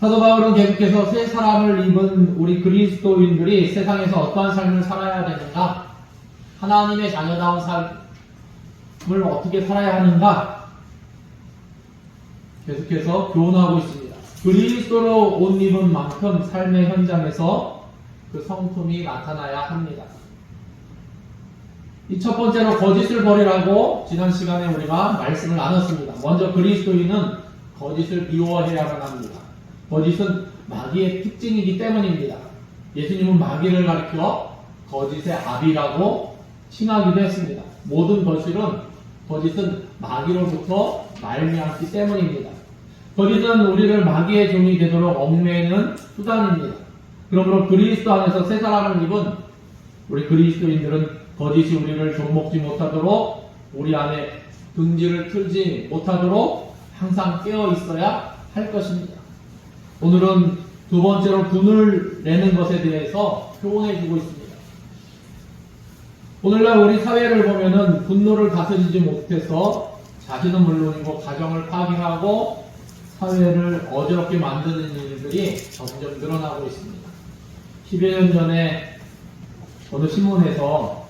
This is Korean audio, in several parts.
사도 바울은 계속해서 새 사람을 입은 우리 그리스도인들이 세상에서 어떠한 삶을 살아야 되는가, 하나님의 자녀다운 삶을 어떻게 살아야 하는가 계속해서 교훈하고 있습니다. 그리스도로 옷 입은 만큼 삶의 현장에서 그 성품이 나타나야 합니다. 이 첫 번째로 거짓을 버리라고 지난 시간에 우리가 말씀을 나눴습니다. 먼저 그리스도인은 거짓을 미워해야만 합니다. 거짓은 마귀의 특징이기 때문입니다. 예수님은 마귀를 가리켜 거짓의 아비라고 칭하기도 했습니다. 모든 거짓은 마귀로부터 말미암기 때문입니다. 거짓은 우리를 마귀의 종이 되도록 얽매이는 수단입니다. 그러므로 그리스도 안에서 새 사람을 입은 우리 그리스도인들은 거짓이 우리를 좀먹지 못하도록, 우리 안에 등지를 틀지 못하도록 항상 깨어 있어야 할 것입니다. 오늘은 두 번째로 분을 내는 것에 대해서 교훈해주고 있습니다. 오늘날 우리 사회를 보면은 분노를 다스리지 못해서 자신은 물론이고 가정을 파괴하고 사회를 어지럽게 만드는 일들이 점점 늘어나고 있습니다. 10여 년 전에 어느 신문에서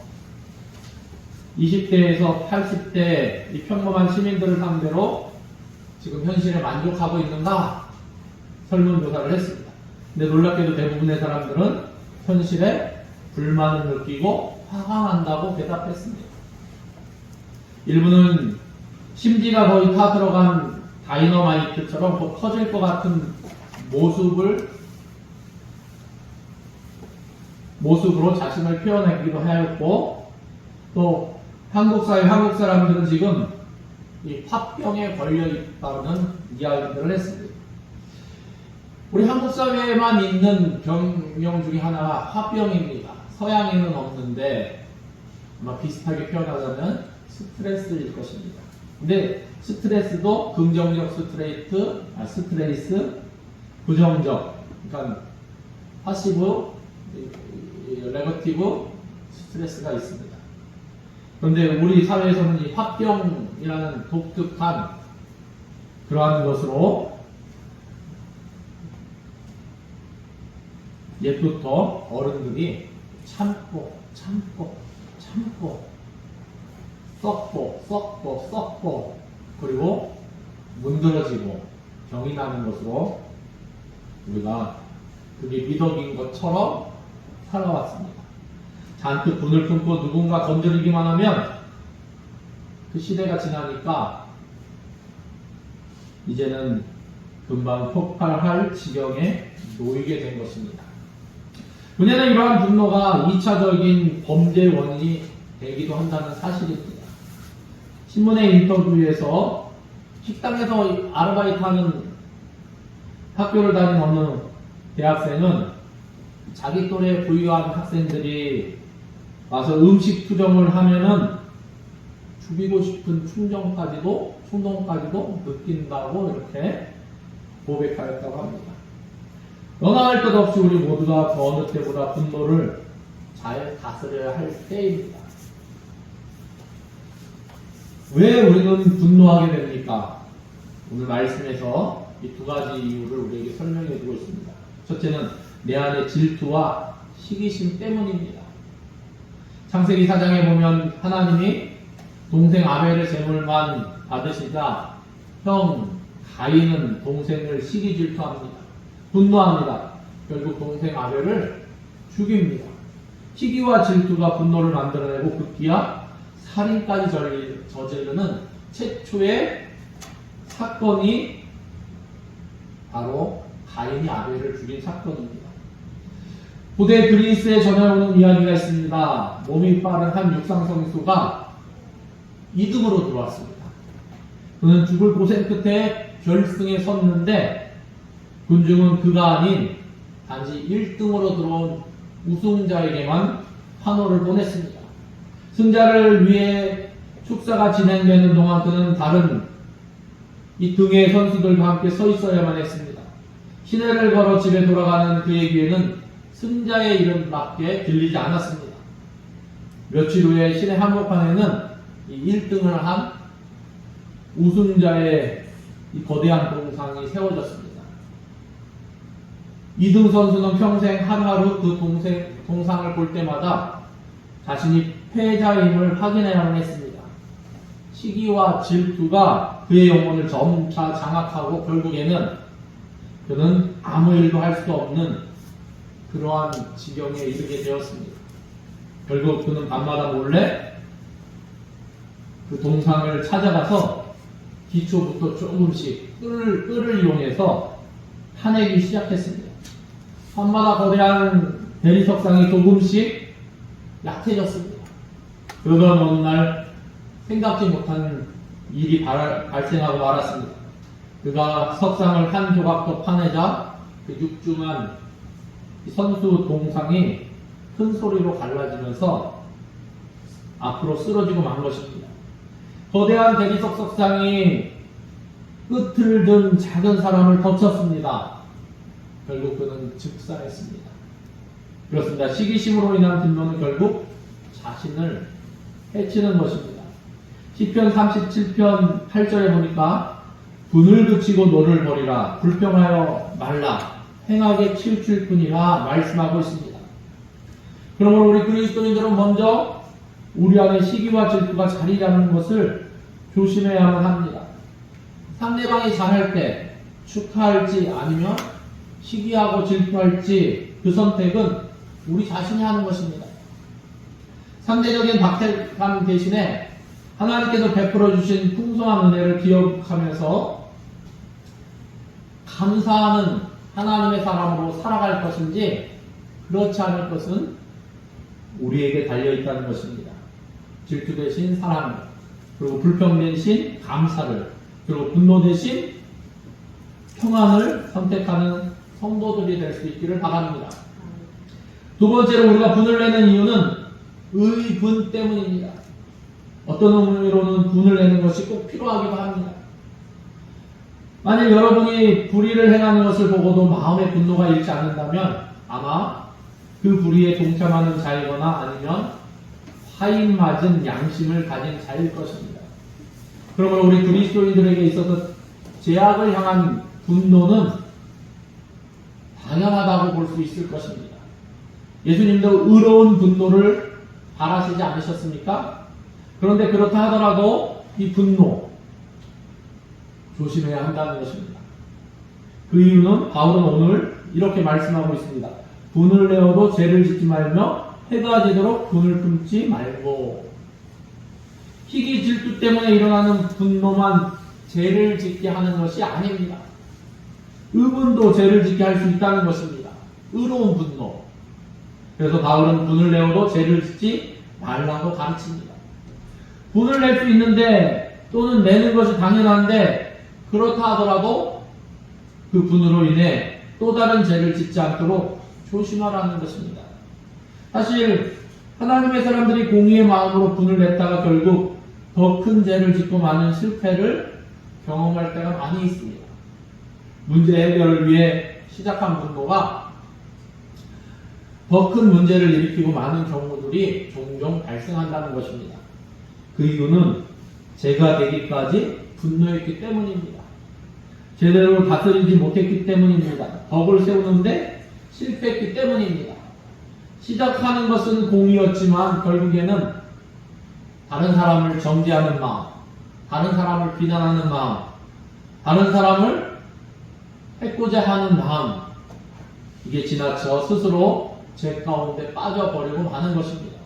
20대에서 80대 이 평범한 시민들을 상대로 지금 현실에 만족하고 있는가 설문조사를 했습니다. 근데 놀랍게도 대부분의 사람들은 현실에 불만을 느끼고 화가 난다고 대답했습니다. 일부는 심지가 거의 타 들어간 다이너마이트처럼 곧 터질 것 같은 모습으로 자신을 표현하기도 하였고, 또 한국 사람들은 지금 이 화병에 걸려 있다는 이야기들을 했습니다. 우리 한국 사회에만 있는 병명 중에 하나가 화병입니다. 서양에는 없는데 아마 비슷하게 표현하자면 스트레스일 것입니다. 근데 스트레스도 긍정적 스트레스, 부정적, 그러니까 파시브, 네거티브 스트레스가 있습니다. 그런데 우리 사회에서는 이 화병이라는 독특한 그러한 것으로 옛부터 어른들이 참고 썩고 그리고 문드러지고 병이 나는 것으로 우리가 그게 미덕인 것처럼 살아왔습니다. 잔뜩 분을 품고 누군가 건드리기만 하면 그 시대가 지나니까 이제는 금방 폭발할 지경에 놓이게 된 것입니다. 문제는 이러한 분노가 2차적인 범죄의 원인이 되기도 한다는 사실입니다. 신문의 인터뷰에서 식당에서 아르바이트하는 학교를 다닌 어느 대학생은 자기 또래 부유한 학생들이 와서 음식 투정을 하면은 죽이고 싶은 충동까지도 느낀다고 이렇게 고백하였다고 합니다. 너나 할 것 없이 우리 모두가 그 어느 때보다 분노를 잘 다스려야 할 때입니다. 왜 우리는 분노하게 됩니까? 오늘 말씀에서 이 두 가지 이유를 우리에게 설명해 주고 있습니다. 첫째는 내 안의 질투와 시기심 때문입니다. 창세기 4장에 보면 하나님이 동생 아벨의 제물만 받으시자 형 가인은 동생을 시기 질투합니다. 분노합니다. 결국 동생 아벨을 죽입니다. 시기와 질투가 분노를 만들어내고 급기야 살인까지 저지르는 최초의 사건이 바로 가인이 아벨을 죽인 사건입니다. 고대 그리스에 전해오는 이야기가 있습니다. 몸이 빠른 한 육상선수가 2등으로 들어왔습니다. 그는 죽을 고생 끝에 결승에 섰는데 군중은 그가 아닌 단지 1등으로 들어온 우승자에게만 환호를 보냈습니다. 승자를 위해 축사가 진행되는 동안 그는 다른 이 등의 선수들과 함께 서 있어야만 했습니다. 시내를 걸어 집에 돌아가는 그의 귀에는 승자의 이름밖에 들리지 않았습니다. 며칠 후에 시내 한복판에는 이 1등을 한 우승자의 이 거대한 동상이 세워졌습니다. 이등 선수는 평생 하루하루 그 동상을 볼 때마다 자신이 패자임을 확인해야만 했습니다. 시기와 질투가 그의 영혼을 점차 장악하고 결국에는 그는 아무 일도 할 수 없는 그러한 지경에 이르게 되었습니다. 결국 그는 밤마다 몰래 그 동상을 찾아가서 기초부터 조금씩 끈을 이용해서 파내기 시작했습니다. 밤마다 거대한 대리석상이 조금씩 약해졌습니다. 그러던 어느 날 생각지 못한 일이 발생하고 말았습니다. 그가 석상을 한 조각 더 파내자 그 육중한 선수 동상이 큰 소리로 갈라지면서 앞으로 쓰러지고 만 것입니다. 거대한 대리석 석상이 끝을 든 작은 사람을 덮쳤습니다. 결국 그는 즉사했습니다. 그렇습니다. 시기심으로 인한 분노는 결국 자신을 해치는 것입니다. 시편 37편 8절에 보니까 분을 그치고 노를 버리라 불평하여 말라 행하게 치우칠 뿐이라 말씀하고 있습니다. 그러므로 우리 그리스도인들은 먼저 우리 안에 시기와 질투가 자리 잡는 것을 조심해야만 합니다. 상대방이 잘할 때 축하할지 아니면 시기하고 질투할지 그 선택은 우리 자신이 하는 것입니다. 상대적인 박탈감 대신에 하나님께서 베풀어 주신 풍성한 은혜를 기억하면서 감사하는 하나님의 사람으로 살아갈 것인지 그렇지 않을 것은 우리에게 달려있다는 것입니다. 질투 대신 사랑, 그리고 불평 대신 감사를, 그리고 분노 대신 평안을 선택하는 성도들이 될 수 있기를 바랍니다. 두 번째로 우리가 분을 내는 이유는 의분 때문입니다. 어떤 의미로는 분을 내는 것이 꼭 필요하기도 합니다. 만약 여러분이 불의를 행하는 것을 보고도 마음의 분노가 일지 않는다면 아마 그 불의에 동참하는 자이거나 아니면 화인 맞은 양심을 가진 자일 것입니다. 그러므로 우리 그리스도인들에게 있어서 죄악을 향한 분노는 당연하다고 볼 수 있을 것입니다. 예수님도 의로운 분노를 바라시지 않으셨습니까? 그런데 그렇다 하더라도 이 분노 조심해야 한다는 것입니다. 그 이유는 바울은 오늘 이렇게 말씀하고 있습니다. 분을 내어도 죄를 짓지 말며 해가 지도록 분을 품지 말고. 희귀 질투 때문에 일어나는 분노만 죄를 짓게 하는 것이 아닙니다. 의분도 죄를 짓게 할 수 있다는 것입니다. 의로운 분노. 그래서 바울은 분을 내어도 죄를 짓지 말라고 가르칩니다. 분을 낼 수 있는데 또는 내는 것이 당연한데 그렇다 하더라도 그 분으로 인해 또 다른 죄를 짓지 않도록 조심하라는 것입니다. 사실 하나님의 사람들이 공의의 마음으로 분을 냈다가 결국 더 큰 죄를 짓고 많은 실패를 경험할 때가 많이 있습니다. 문제 해결을 위해 시작한 분노가 더 큰 문제를 일으키고 많은 경우들이 종종 발생한다는 것입니다. 그 이유는 죄가 되기까지 분노했기 때문입니다. 제대로 다스리지 못했기 때문입니다. 덕을 세우는데 실패했기 때문입니다. 시작하는 것은 공의였지만 결국에는 다른 사람을 정죄하는 마음, 다른 사람을 비난하는 마음, 다른 사람을 해코자 하는 마음, 이게 지나쳐 스스로 죄 가운데 빠져버리고 마는 것입니다.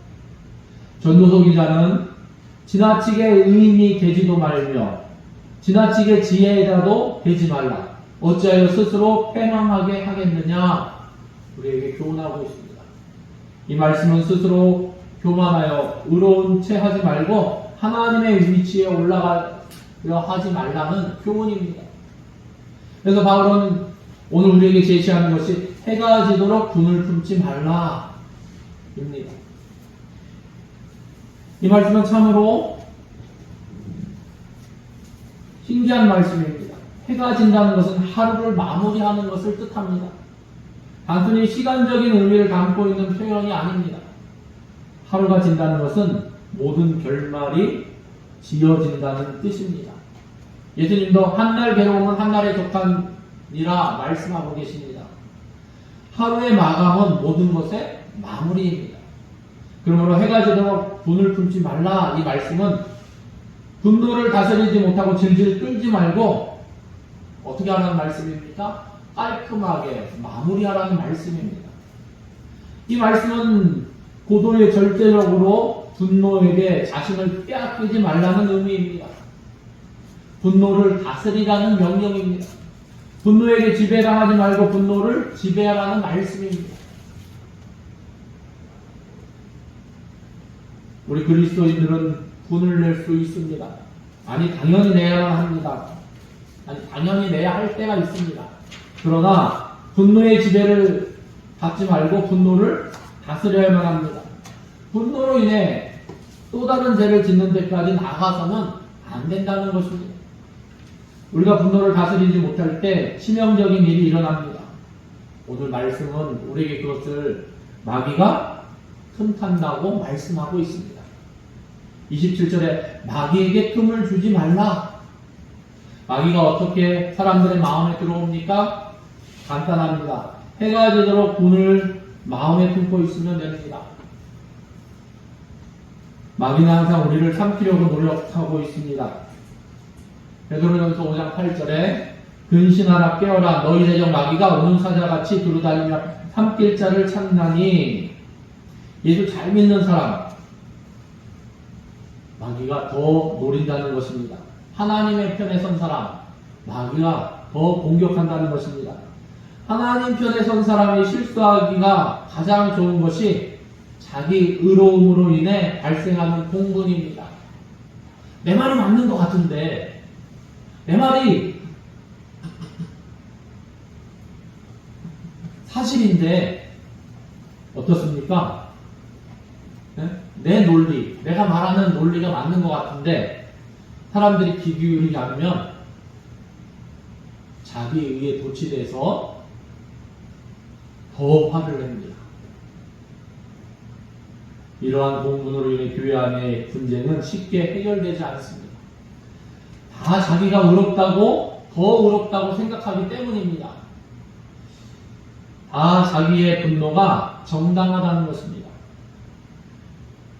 전도서 기자는 지나치게 의인이 되지도 말며 지나치게 지혜자도 되지 말라. 어찌하여 스스로 패망하게 하겠느냐. 우리에게 교훈하고 있습니다. 이 말씀은 스스로 교만하여 의로운 채 하지 말고 하나님의 위치에 올라가려 하지 말라는 교훈입니다. 그래서 바울은 오늘 우리에게 제시하는 것이 해가 지도록 분을 품지 말라 입니다. 이 말씀은 참으로 신기한 말씀입니다. 해가 진다는 것은 하루를 마무리하는 것을 뜻합니다. 단순히 시간적인 의미를 담고 있는 표현이 아닙니다. 하루가 진다는 것은 모든 결말이 지어진다는 뜻입니다. 예수님도 한 날 괴로움은 한 날에 적당이라 말씀하고 계십니다. 하루의 마감은 모든 것의 마무리입니다. 그러므로 해가 지도록 분을 품지 말라. 이 말씀은 분노를 다스리지 못하고 질질 끌지 말고 어떻게 하라는 말씀입니까? 깔끔하게 마무리하라는 말씀입니다. 이 말씀은 고도의 절대적으로 분노에게 자신을 빼앗기지 말라는 의미입니다. 분노를 다스리라는 명령입니다. 분노에게 지배당하지 말고 분노를 지배하라는 말씀입니다. 우리 그리스도인들은 분을 낼 수 있습니다. 아니, 당연히 내야만 합니다. 아니, 당연히 내야 할 때가 있습니다. 그러나 분노의 지배를 받지 말고 분노를 다스려야만 합니다. 분노로 인해 또 다른 죄를 짓는 데까지 나가서는 안 된다는 것입니다. 우리가 분노를 다스리지 못할 때 치명적인 일이 일어납니다. 오늘 말씀은 우리에게 그것을 마귀가 틈탄다고 말씀하고 있습니다. 27절에 마귀에게 틈을 주지 말라. 마귀가 어떻게 사람들의 마음에 들어옵니까? 간단합니다. 해가 지도록 분을 마음에 품고 있으면 됩니다. 마귀는 항상 우리를 삼키려고 노력하고 있습니다. 베드로전서 5장 8절에 근신하라 깨어라 너희 대적 마귀가 오는 사자같이 두루다니며 삼킬 자를 찾나니. 예수 잘 믿는 사람 마귀가 더 노린다는 것입니다. 하나님의 편에 선 사람 마귀가 더 공격한다는 것입니다. 하나님 편에 선 사람이 실수하기가 가장 좋은 것이 자기 의로움으로 인해 발생하는 공분입니다. 내 말이 맞는 것 같은데 내 말이 사실인데 어떻습니까? 내 논리, 내가 말하는 논리가 맞는 것 같은데 사람들이 귀 기울이지 않으면 자기 의에 도취돼서 더 화를 냅니다. 이러한 공분으로 인해 교회 안의 분쟁은 쉽게 해결되지 않습니다. 다 자기가 의롭다고, 더 의롭다고 생각하기 때문입니다. 다 자기의 분노가 정당하다는 것입니다.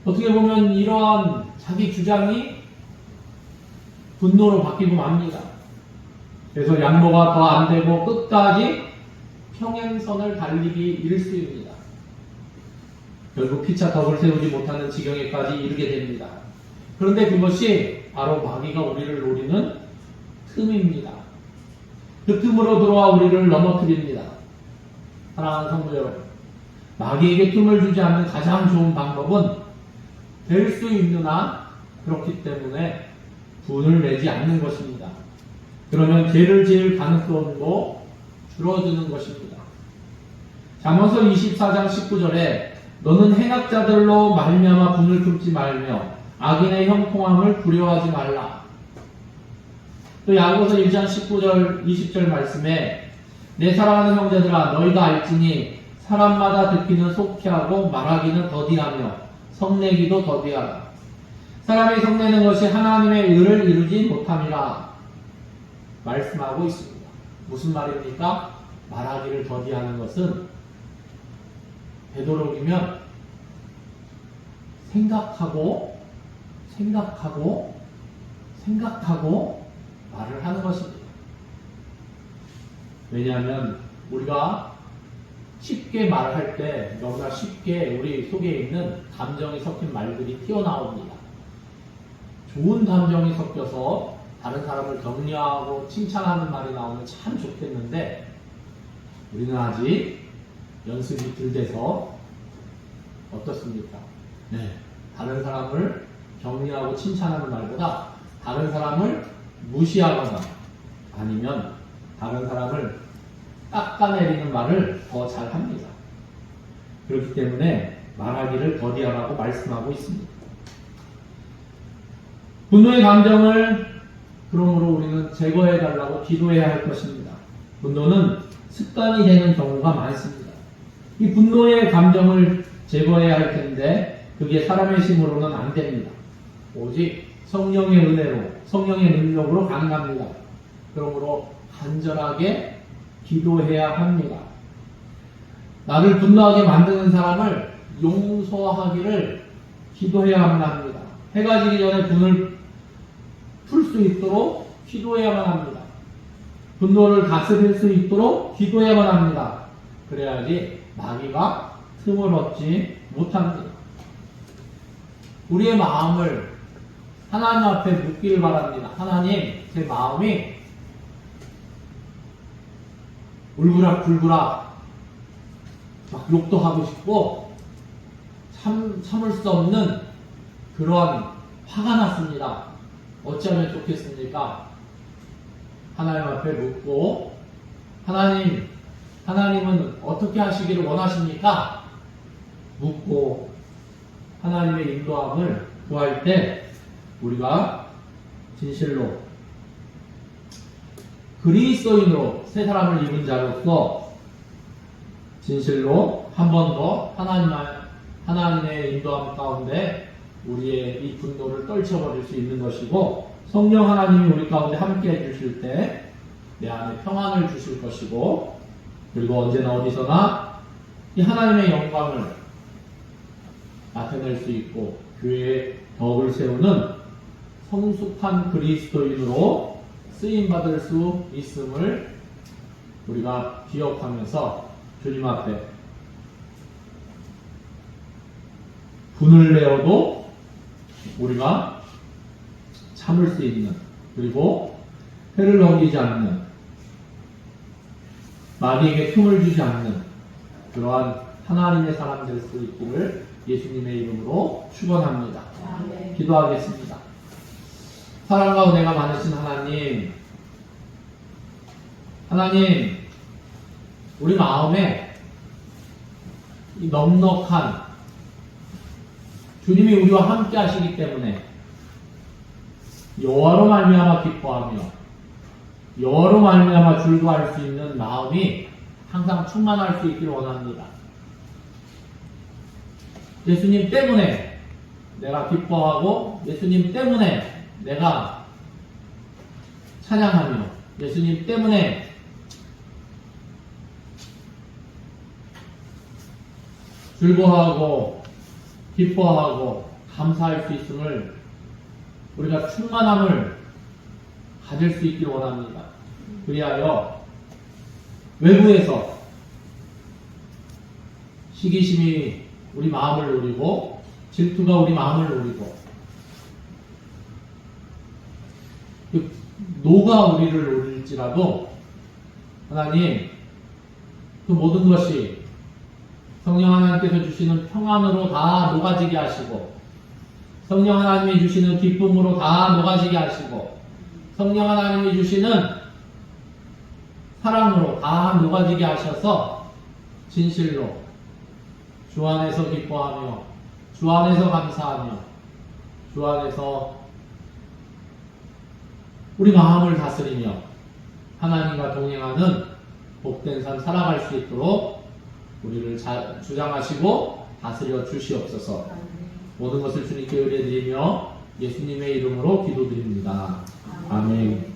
어떻게 보면 이러한 자기 주장이 분노로 바뀌고 맙니다. 그래서 양보가 더 안 되고 끝까지 평행선을 달리기 일쑤입니다. 결국 피차 덕을 세우지 못하는 지경에까지 이르게 됩니다. 그런데 그것이 바로 마귀가 우리를 노리는 틈입니다. 그 틈으로 들어와 우리를 넘어뜨립니다. 사랑하는 성도 여러분, 마귀에게 틈을 주지 않는 가장 좋은 방법은 될 수 있는 한 그렇기 때문에 분을 내지 않는 것입니다. 그러면 죄를 지을 가능성도 줄어드는 것입니다. 잠언서 24장 19절에 너는 행악자들로 말미암아 분을 품지 말며 악인의 형통함을 두려워하지 말라. 또 야고보서 1장 19절 20절 말씀에 내 사랑하는 형제들아 너희가 알지니 사람마다 듣기는 속히하고 말하기는 더디하며 성내기도 더디하라. 사람이 성내는 것이 하나님의 의를 이루지 못함이라 말씀하고 있습니다. 무슨 말입니까? 말하기를 더디하는 것은 되도록이면 생각하고 말을 하는 것입니다. 왜냐하면 우리가 쉽게 말할 때 너무나 쉽게 우리 속에 있는 감정이 섞인 말들이 튀어나옵니다. 좋은 감정이 섞여서 다른 사람을 격려하고 칭찬하는 말이 나오면 참 좋겠는데 우리는 아직 연습이 덜 돼서 어떻습니까? 다른 사람을 격려하고 칭찬하는 말보다 다른 사람을 무시하거나 아니면 다른 사람을 깎아내리는 말을 더 잘합니다. 그렇기 때문에 말하기를 더디하라고 말씀하고 있습니다. 분노의 감정을 그러므로 우리는 제거해달라고 기도해야 할 것입니다. 분노는 습관이 되는 경우가 많습니다. 이 분노의 감정을 제거해야 할 텐데 그게 사람의 힘으로는 안 됩니다. 오직 성령의 은혜로, 성령의 능력으로 가능합니다. 그러므로 간절하게 기도해야 합니다. 나를 분노하게 만드는 사람을 용서하기를 기도해야만 합니다. 해가 지기 전에 분을 풀 수 있도록 기도해야만 합니다. 분노를 다스릴 수 있도록 기도해야만 합니다. 그래야지 마귀가 틈을 얻지 못합니다. 우리의 마음을 하나님 앞에 묻기를 바랍니다. 하나님, 제 마음이 울그락불그락 막 욕도 하고 싶고 참을 수 없는 그러한 화가 났습니다. 어찌하면 좋겠습니까? 하나님 앞에 묻고 하나님은 어떻게 하시기를 원하십니까? 묻고 하나님의 인도함을 구할 때 우리가 진실로 그리스도인으로 새 사람을 입은 자로서 진실로 한 번 더 하나님의 인도함 가운데 우리의 이 분노를 떨쳐버릴 수 있는 것이고, 성령 하나님이 우리 가운데 함께 해주실 때 내 안에 평안을 주실 것이고, 그리고 언제나 어디서나 이 하나님의 영광을 나타낼 수 있고 교회의 덕을 세우는 성숙한 그리스도인으로 쓰임받을 수 있음을 우리가 기억하면서 주님 앞에 분을 내어도 우리가 참을 수 있는, 그리고 회를 넘기지 않는, 마귀에게 틈을 주지 않는 그러한 하나님의 사람 될 수 있기를 예수님의 이름으로 축원합니다. 기도하겠습니다. 사랑과 은혜가 많으신 하나님, 우리 마음에 이 넉넉한 주님이 우리와 함께 하시기 때문에 여호와로 말미암아 기뻐하며 여호와로 말미암아 즐거워할 수 있는 마음이 항상 충만할 수 있기를 원합니다. 예수님 때문에 내가 기뻐하고 예수님 때문에 내가 찬양하며 예수님 때문에 즐거워하고 기뻐하고 감사할 수 있음을 우리가 충만함을 가질 수 있기를 원합니다. 그리하여 외부에서 시기심이 우리 마음을 노리고 질투가 우리 마음을 노리고 노가 우리를 노릴지라도 하나님, 그 모든 것이 성령 하나님께서 주시는 평안으로 다 녹아지게 하시고, 성령 하나님이 주시는 기쁨으로 다 녹아지게 하시고, 성령 하나님이 주시는 사랑으로 다 녹아지게 하셔서 진실로 주 안에서 기뻐하며 주 안에서 감사하며 주 안에서 우리 마음을 다스리며 하나님과 동행하는 복된 삶 살아갈 수 있도록 우리를 주장하시고 다스려 주시옵소서. 모든 것을 주님께 의뢰드리며 예수님의 이름으로 기도드립니다. 아멘.